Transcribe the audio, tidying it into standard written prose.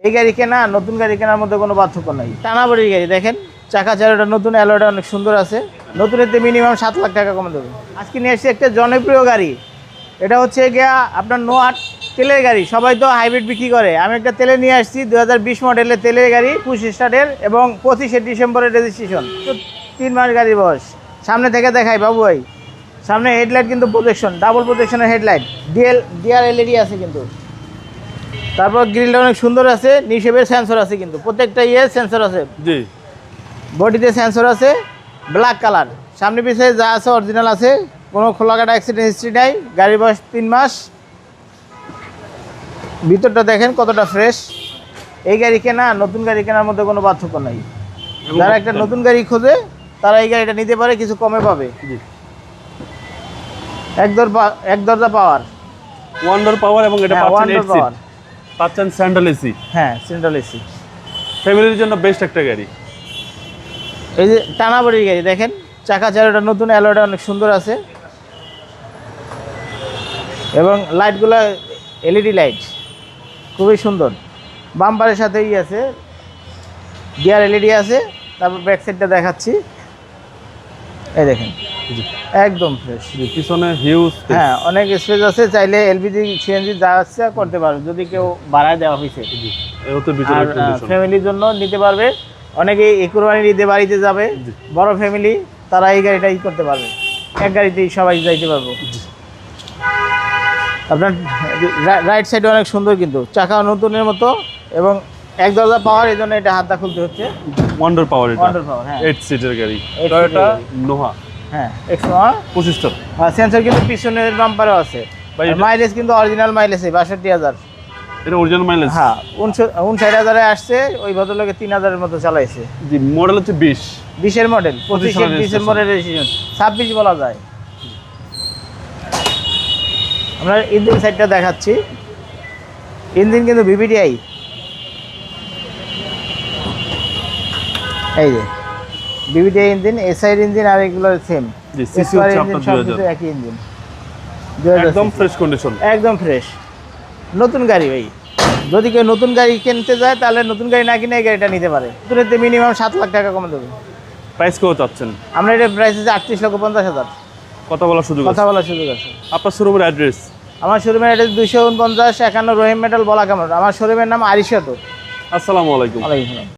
এই গাড়ি কেনা নতুন গাড়ি কেনার মধ্যে কোনো পার্থক্য নাই। টানাবাড়ির গাড়ি দেখেন, চাকা চারোটা নতুন, অ্যালয়টা অনেক সুন্দর আছে। নতুনেতে মিনিমাম 7 লাখ টাকা কমে দেবে। আজকে নিয়ে এসেছি একটা জনপ্রিয় গাড়ি, এটা হচ্ছে গিয়া আপনার নো-8 তেলের গাড়ি। সবাই তো হাইব্রিড বিক্রি করে, আমি একটা তেলে নিয়ে আসছি 2020 মডেলের তেলের গাড়ি, পুশ স্টার্টের এবং 25শে ডিসেম্বরের রেজিস্ট্রেশন। তো 3 মাস গাড়ির বয়স। সামনে থেকে দেখাই বাবু ভাই, সামনে হেডলাইট কিন্তু প্রোটেকশন, ডাবল প্রোটেকশনের হেডলাইট, ডিআর এলইডি আছে কিন্তু। তারপর গ্রিলটা অনেক সুন্দর আছে, নিশেপের সেন্সর আছে কিন্তু, প্রত্যেকটা সেন্সর আছে। জি, বডিতে সেন্সর আছে, ব্ল্যাক কালার। সামনে পিছিয়ে যা আছে অরিজিনাল আছে, কোনো খোলাকাটা অ্যাক্সিডেন্ট হিস্ট্রি নাই। গাড়ির বয়স 3 মাস। ভিতরটা দেখেন কতটা ফ্রেশ। এই গাড়ি কেনা নতুন গাড়ি কেনার মধ্যে কোনো পার্থক্য নাই। যারা একটা নতুন গাড়ি খোঁজে তারা এই গাড়িটা নিতে পারে, কিছু কমে পাবে। এক দরজা পাওয়ার, ওয়ান্ডার পাওয়ার, এবং এটা পাচ্ছেন স্যান্ডেল এসি। হ্যাঁ, সেন্ট্রাল এসি। ফ্যামিলির জন্য বেস্ট একটা গাড়ি। এই যে টানাবাড়ির গাড়ি দেখেন, চাকা চারোটা নতুন, অ্যালয়টা অনেক সুন্দর আছে এবং লাইটগুলো এলইডি লাইট খুবই সুন্দর। বাম্পারের সাথেই আছে, ডিআর এলইডি আছে। তারপর ব্যাক সাইডটা দেখাচ্ছি, এই দেখেন একদম ফ্রেশ। পিছনে হিউজ, হ্যাঁ, অনেক স্পেস আছে। চাইলে এলপিজি সিএনজি যা আছে করতে পারবে, যদি কেউ ভাড়ায় দেওয়া হয়েছে। ফ্যামিলির জন্য নিতে পারবে। অনেকে এই কুরবানির ঈদে বাড়িতে যাবে, বড় ফ্যামিলি, তারা এই গাড়িটা করতে পারবে। এক গাড়িতেই সবাই যাইতে পারবো। আপনার রাইট সাইডে অনেক সুন্দর কিন্তু, চাকা নতুনের মতো এবং এক দরজা পাওয়ার, এই জন্য এটা হাতটা খুলতে হচ্ছে। ওয়ান্ডার পাওয়ার, এটা ওয়ান্ডার পাওয়ার, হ্যাঁ, 8 সিটের গাড়ি। টয়োটা নোহা, হ্যাঁ, 125। সেন্সর কিন্তু পিছনের বাম্পারও আছে। মাইলেজ কিন্তু অরিজিনাল মাইলেজ 62,000। এটা অরিজিনাল মাইলেজ। হ্যাঁ, 59,000-এ আসছে। ওই ভদ্রলোকে 3,000-এর মতো চালাইছে। জি, মডেল হচ্ছে 20-এর মডেল, 25শে ডিসেম্বরের রেজিস্ট্রেশন, 26 বলা যায়। আমরা ইঞ্জিন সাইডটা দেখাচ্ছি। ইঞ্জিন কিন্তু ভিভিটিআই, এই যে ভিভিটিআই ইঞ্জিন, এসআইর ইঞ্জিন, আর এগুলো সেম। জি, সিসি হচ্ছে আপনার 2000, একই ইঞ্জিন, একদম ফ্রেশ কন্ডিশন, একদম ফ্রেশ নতুন গাড়ি। ভাই, যদি কেউ নতুন গাড়ি কিনতে যায় তাহলে নতুন গাড়ি না কিনে এই গাড়িটা নিতে পারে। নতুনেতে মিনিমাম 7 লাখ টাকা কমে দেবে। প্রাইস কত চাচ্ছেন? আমরা এটা প্রাইস আছে 38,50,000। কথা বলার সুযোগ আছে। আপনার শোরুমের অ্যাড্রেস? আমার শোরুমের অ্যাড্রেস 249 51 রহিম মেটাল বলাকামর। আমার শোরুমের নাম আরিশাতো। আসসালামু আলাইকুম। ওয়ালাইকুম আসসালাম।